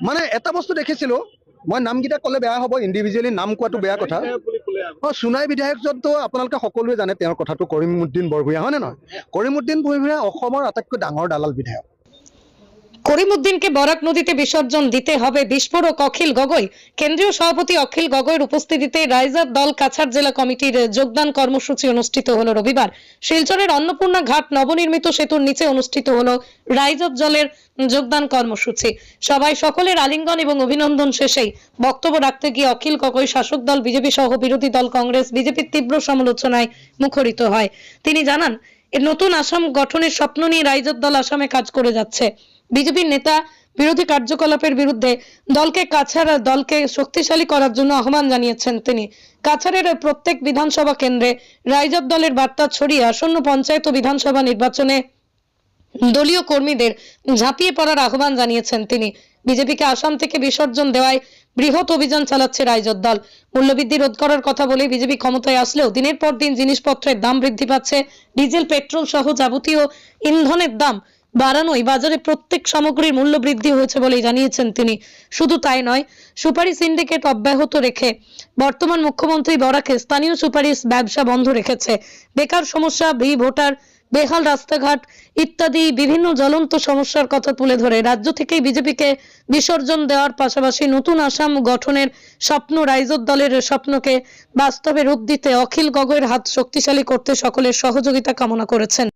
মানে এটা বস্তু দেখিছিলো, মই নামকেইটা ক'লে বেয়া হ'ব, ইণ্ডিভিজুৱেলি নাম কোৱাটো বেয়া কথা। সোণাই বিধায়কজনটো আপোনালোকে সকলোৱে জানে, তেওঁৰ কথাটো কৰিমুদ্দিন বৰভূঞা, হয়নে নহয়? কৰিমুদ্দিন বৰভূঞা অসমৰ আটাইতকৈ ডাঙৰ দালাল বিধায়ক। করিমউদ্দিনকে বরাক নদীতে বিসর্জন দিতে হবে বিস্ফোরক অখিল গগৈ। কেন্দ্রীয় সভাপতি অখিল গগৈর উপস্থিতিতে রাইজার দল কাছাড় জেলা কমিটির যোগদান কর্মসূচি অনুষ্ঠিত হলো রবিবার। শিলচরের অন্নপূর্ণা ঘাট নবনির্মিত সেতুর নিচে অনুষ্ঠিত হলো রাইজার দলের যোগদান কর্মসূচি। সবাই সকলের আলিঙ্গন এবং অভিনন্দন শেষেই বক্তব্য রাখতে গিয়ে অখিল গগৈ শাসক দল বিজেপি সহ বিরোধী দল কংগ্রেস বিজেপির তীব্র সমালোচনায় মুখরিত হয়। তিনি জানান, এর নতুন আসাম গঠনের স্বপ্ন নিয়ে রাইজার দল আসামে কাজ করে যাচ্ছে। বিজেপির নেতা বিরোধী কার্যকলাপের বিরুদ্ধে দলকে শক্তিশালী করার জন্য আহ্বান জানিয়েছেন তিনি। কাছাড়ের প্রত্যেক বিধানসভা কেন্দ্রে রাইজার দলের বার্তা ছড়িয়ে আসন্ন পঞ্চায়েত ও বিধানসভা নির্বাচনে দলীয় কর্মীদের ঝাঁপিয়ে পড়ার আহ্বান জানিয়েছেন তিনি। বিজেপিকে আসাম থেকে বিসর্জন দেওয়ায় বৃহৎ অভিযান চালাচ্ছে রাইজার দল। মূল্যবৃদ্ধি রোধ করার কথা বলে বিজেপি ক্ষমতায় আসলেও দিনের পর দিন জিনিসপত্রের দাম বৃদ্ধি পাচ্ছে। ডিজেল, পেট্রোল সহ যাবতীয় ইন্ধনের দাম বাড়ানোয় বাজারে প্রত্যেক সামগ্রীর মূল্য বৃদ্ধি হয়েছে বলেই জানিয়েছেন তিনি। শুধু তাই নয়, সুপারি সিন্ডিকেট অব্যাহত রেখে বর্তমান মুখ্যমন্ত্রী বরাকে স্থানীয় সুপারিশ ব্যবসা বন্ধ রেখেছে। বেকার সমস্যা, ভোটার, বেহাল রাস্তাঘাট ইত্যাদি বিভিন্ন জ্বলন্ত সমস্যার কথা তুলে ধরে রাজ্য থেকেই বিজেপিকে বিসর্জন দেওয়ার পাশাপাশি নতুন আসাম গঠনের স্বপ্ন, রাইজার দলের স্বপ্নকে বাস্তবে রূপ দিতে অখিল গগৈর হাত শক্তিশালী করতে সকলের সহযোগিতা কামনা করেছেন।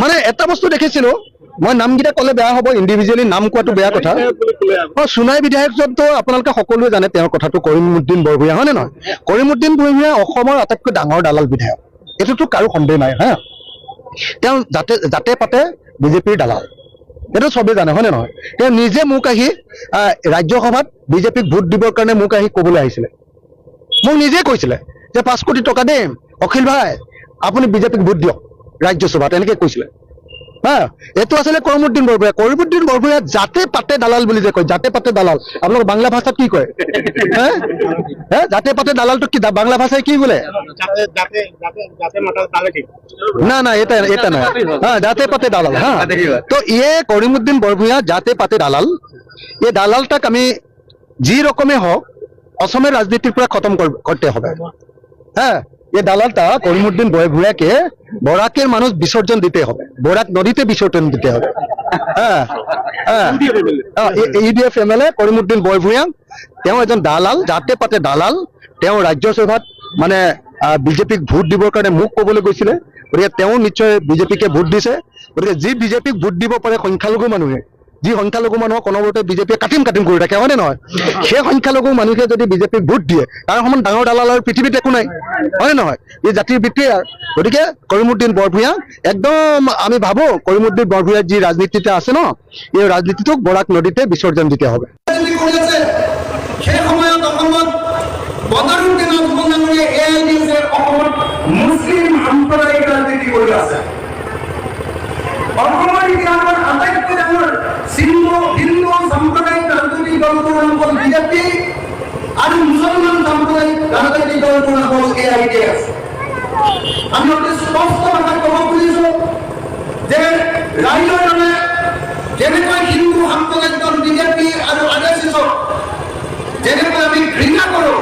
মানে এটা বস্তু দেখিছিলো, মই নামকেইটা ক'লে বেয়া হ'ব, ইণ্ডিভিজুৱেলি নাম কোৱাটো বেয়া কথা। সোণাই বিধায়কজনটো আপোনালোকে সকলোৱে জানে, তেওঁৰ কথাটো কৰিমুদ্দিন বৰভূঞা, হয়নে নহয়? কৰিমুদ্দিন বৰভূঞা অসমৰ আটাইতকৈ ডাঙৰ দালাল বিধায়ক, এইটোতো কাৰো সন্দেহ নাই। হা, তেওঁ জাতে পাতে বিজেপিৰ দালাল, এইটো চবেই জানে, হয়নে নহয়? তেওঁ নিজে মোক আহি ৰাজ্যসভাত বিজেপিক ভোট দিবৰ কাৰণে মোক আহি ক'বলৈ আহিছিলে। মোক নিজে কৈছিলে যে 5 কোটি টকা দিম, অখিল ভাই আপুনি বিজেপিক ভোট দিয়ক ৰাজ্যসভাত, এনেকে কৈছিলে। হা, এইটো আছিলে কৰিমুদ্দিন বৰভূঞা। কৰিমুদ্দিন বৰভূঞা জাতে পাতে দালাল বুলি যে কয়, জাতে পাতে দালাল আপোনালোক বাংলা ভাষাত কি কয়? জাতে পাতে দালালটো কি বাংলা ভাষায় কি বলে? না না, এটা না, হ্যাঁ, জাতে পাতে দালাল। হ্যাঁ, তো ইয়ে কৰিমুদ্দিন বৰভূঞা জাতে পাতে দালাল। এই দালালটাক আমি যি ৰকমে হোক অসমেৰ ৰাজনীতিৰ পুৰা খতম কৰতে হবে। হ্যাঁ, এই দালালটা কৰিমুদ্দিন বৰভূঞাকে বৰাকেৰ মানুষ বিসৰ্জন দিতে হবে, বৰাক নদীতে বিসৰ্জন দিতে হবে। হ্যাঁ হ্যাঁ, ইউডিএফ এমএলএ কৰিমুদ্দিন বৰভূঞা তেওঁ এজন দালাল, জাতে পাতে দালাল। তেওঁ ৰাজ্যসভাত মানে বিজেপিক ভোট দিবৰ কাৰণে মোক ক'বলৈ গৈছিলে, গতিকে তেওঁ নিশ্চয় বিজেপিকে ভোট দিছে। গতিকে যি বিজেপিক ভোট দিব পাৰে সংখ্যালঘু মানুহে, যি সংখ্যালঘু মানুহক অনবৰতে বিজেপিয়ে কাটিম কৰি থাকে, হয়নে নহয়? সেই সংখ্যালঘু মানুহে যদি বিজেপিক ভোট দিয়ে, তাৰ সমান ডাঙৰ দালাল আৰু পৃথিৱীত একো নাই, হয়নে নহয়? এই জাতিৰ বিক্ৰিয়া। গতিকে কৰিমুদ্দিন বৰভূঞা একদম, আমি ভাবো কৰিমুদ্দিন বৰভূঞাৰ যি ৰাজনীতিতে আছে ন, এই ৰাজনীতিটোক বৰাক নদীতে বিসৰ্জন দিতে হবে। মুসলিম সাম্প্ৰদায়িক ৰাজনীতি কৰে আছে। অসমৰ ইতিহাসৰ আটাইতকৈ ডাঙৰ হিন্দু সাম্প্ৰদায়িক ৰাজনৈতিক দলটোৰ নাম হ'ল বিজেপি আৰু মুছলমান সাম্প্ৰদায়িক ৰাজনৈতিক দলটোৰ নাম হ'ল AIDF। আমি অতি স্পষ্ট ভাষাত ক'ব খুজিছো যে ৰাইজৰ নামে যেনেকৈ হিন্দু সাম্প্ৰদায়িক দল বিজেপি আৰু RSSক যেনেকৈ আমি ঘৃণা কৰো,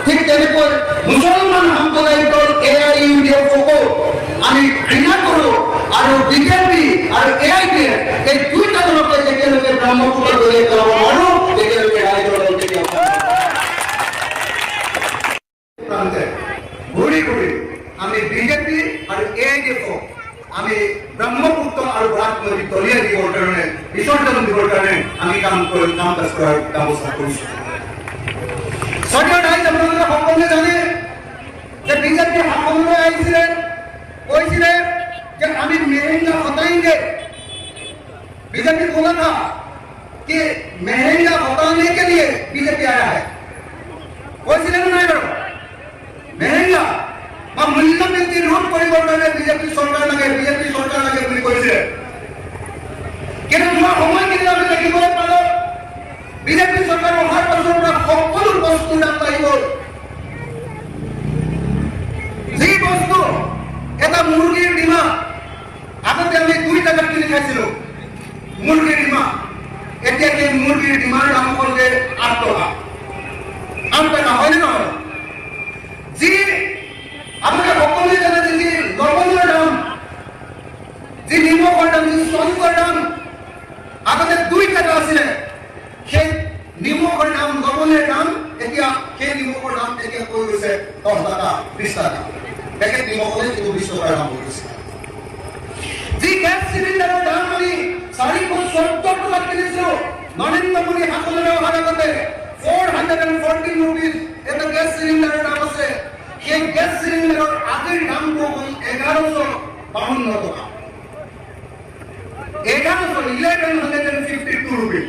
ঠিক তেনেকৈ মুছলমান সাম্প্ৰদায়িক দল AIUDFকো আমি ঘৃণা কৰো। আৰু বিজেপি আৰু AIDF এই দুইটা দলকে যেতিয়ালৈকে ব্ৰহ্মপুত্ৰ দলে পেলাব নোৱাৰো, তেতিয়ালৈকে ৰাইজৰ দল ঘূৰি ঘূৰি আমি বিজেপি আৰু AIDFক আমি ব্ৰহ্মপুত্ৰ আৰু বৰাক নদী তলিয়াই দিবৰ কাৰণে, বিসৰ্জন দিবৰ কাৰণে আমি কাজ কৰাৰ ব্যৱস্থা কৰিছো। চৰকাৰ ৰাইজ আপোনালোকে সকলোৱে জানে যে বিজেপি শাসনলৈ আহিছিলে, কৈছিলে যে আমি महंगा हटाएंगे। बीजेपी बोला था कि महंगा हटाने के लिए बीजेपी आया है, কৈছিলে না নাই বাৰু? महंगा বা মূল্য বৃদ্ধি ৰোধ কৰিবৰ কাৰণে বিজেপি চৰকাৰ লাগে বুলি কৈছিলে। কিন্তু তোমাৰ সময়খিনি আমি দেখিবলৈ পালো, বিজেপি চৰকাৰ অহাৰ পাছৰ পৰা সকলো বস্তুৰ দাম বাঢ়ি গ'ল। যি বস্তু এটা মুৰ্গীৰ ডিমা আগতে আমি 2 টাকাত কিনি খাইছিলো, মুৰ্গীৰ ডিমা এতিয়া মুরগির ডিমার দাম করলে 8 টাকা 8 টাকা হয় না জি আমরা সকলে জানা যে লবণের দাম যে নিমখের দাম যে শঙ্কর দাম আমাদের 2 টাকা আছে সেই নিমখের দাম লবণের দাম এতিয়া সেই নিমখের দাম এতিয়া কই গৈছে 10 টাকা 20 টাকা পেকেট নিমখলে কিন্তু 20 টাকা দাম গৈছে জি গ্যাস সিলিন্ডারের দাম আমি 470 টাকা কিনেছিল নরেন্দ্র মোদী হাতলে অহার আগতে 414 রুপিস এটা গ্যাস সিলিন্ডারের দাম আছে সেই গ্যাস সিলিন্ডারের আগের দাম কম 1152 টাকা 1152 রুপিস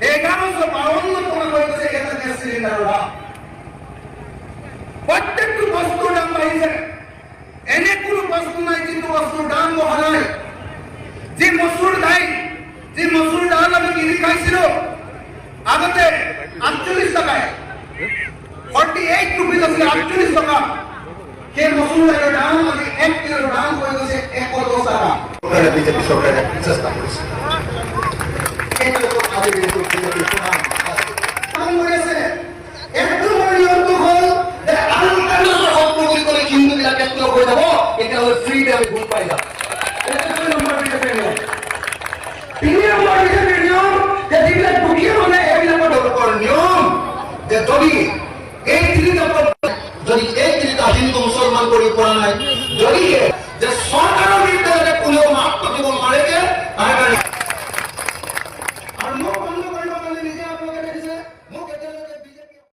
1152 টাকা হয়েছে এটা গ্যাস সিলিন্ডারের দাম প্রত্যেকটি বস্তুর দাম বাড়িছে এনে কোনো বস্তু নাই কিন্তু বস্তুর দাম বহা নাই যে মসুর ডাল আমি কিনি খাইছিল আগতে 48 টাকায় 48 রুপিস আছিল 48 টাকা সেই মসুর ডালের দাম আজি 1 কিলোর দাম হয়ে গেছে 110 টাকা ওখানে বিজেপি সরকারের চেষ্টা করেছে এগুলো তো আগে বিজেপি কাম করেছে একদম নিয়ন্ত্রণ হল যে আলকানা অপ্রগতি করে হিন্দু বিলাকে একটু হয়ে যাব এটা হলো ফ্রিতে আমি ভোট পাই যাব এটা তো নম্বর বিজেপি নিয়ম 3 নম্বর বিজেপি নিয়ম যে যেগুলা দুঃখী মানে এগুলা ডক্টর নিয়ম যে যদি এই তিনটা যদি এই তিনটা হিন্দু মুসলমান করে পড়া নাই যদি